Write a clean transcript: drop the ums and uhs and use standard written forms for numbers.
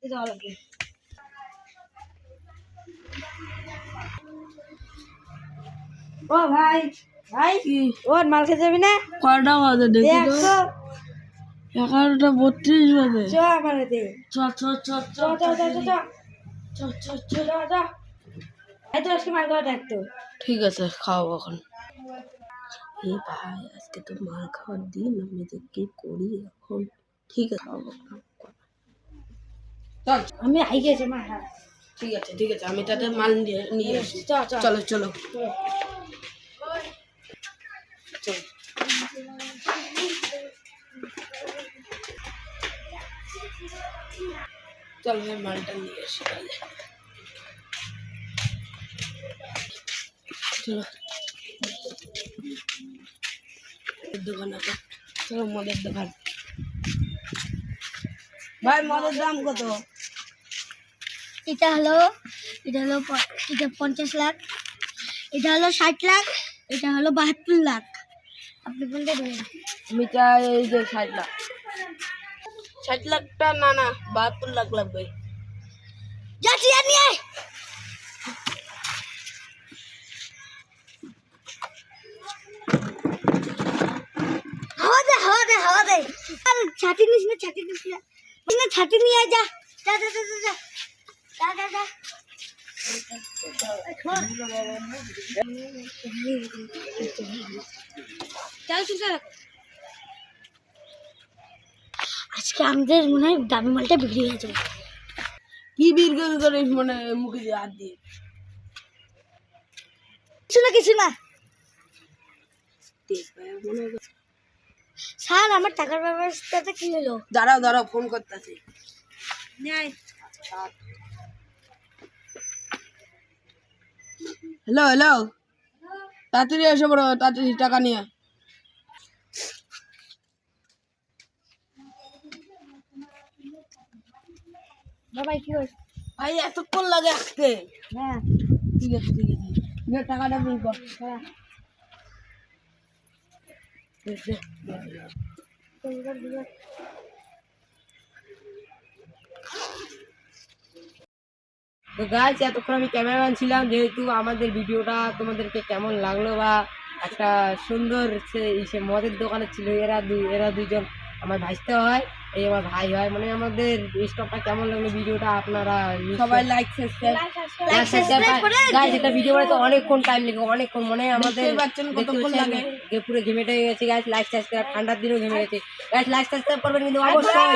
ও ভাই ভাই ওর মাল খেতে যাবি না? কয়টা বাজে দেখি তো? 11:32 বাজে। চ আমার হাতে চ চ চ চ চ চ চ চ চ চ চ এই তো আজকে মাল খাওয়া থাকতো। ঠিক আছে, খাও এখন। এই ভাই আজকে তো মাল খাওয়ার দিন, আমি যে কি করি এখন। ঠিক আছে, খাও চল। আমি আই গেছে মা। ঠিক আছে ঠিক আছে, আমি তাতে মাল নিয়ে আসি। চলো চলো চলো। চল ভাই, মালটা নিয়ে আসি তাহলে। চলো দোকান আছে, চলো মদের দোকান। ভাই মদের দাম কত? এটা হলো 50 লাখ, এটা হলো 60 লাখ, এটা হলো 72 লাখ। আপনি কোনটা দেবেন? আমি চাই এই যে 60 লাখ। 60 লাখটা না না, 72 লাখ লাগবে। যাচ্ছি নিয়ে আয়। হাওয়া দে আর ছাতি নিস না, ছাতি নিয়ে আয়। যা যা যা যা যা যা যা যা। আজকে আমাদের মনে হয় দামি মালটা বিক্রি হয়ে যাবে। কি বিক্রি করিস মানে মুখে দিয়ে হাত দিয়ে? কিছু না স্যার, আমার টাকার ব্যবস্থাটা কি হলো? দাঁড়াও দাঁড়াও, ফোন করতেছি। হ্যালো হ্যালো, তাড়াতাড়ি এসে পড়ো, তাড়াতাড়ি টাকা নিয়ে। বাবা কি হয়েছে? ভাই এতক্ষণ লাগে আসতে? হ্যাঁ ঠিক আছে ঠিক আছে, টাকাটা বের কর। তো গাইস, এতক্ষণ আমি ক্যামেরাম্যান ছিলাম। যেহেতু আমাদের ভিডিওটা তোমাদেরকে কেমন লাগলো বা একটা সুন্দর সে মদের দোকানে ছিল, এরা দুইজন আমার ভাইস্তে হয়, এই আমার ভাই হয়, মানে আমাদের স্টকটা কেমন লাগলো ভিডিওটা আপনারা সবাই লাইক সাবস্ক্রাইব গাইস। এটা ভিডিও বানাতে অনেকক্ষণ টাইম লাগে, অনেকক্ষণ, মানে আমাদের কতক্ষণ লাগে, পুরো ঘেমেটে গেছে গাইস। লাইক সাবস্ক্রাইব, ঠান্ডার দিনও ঘেমে গেছে গাইস। লাইক সাবস্ক্রাইব করবেন কিন্তু অবশ্যই।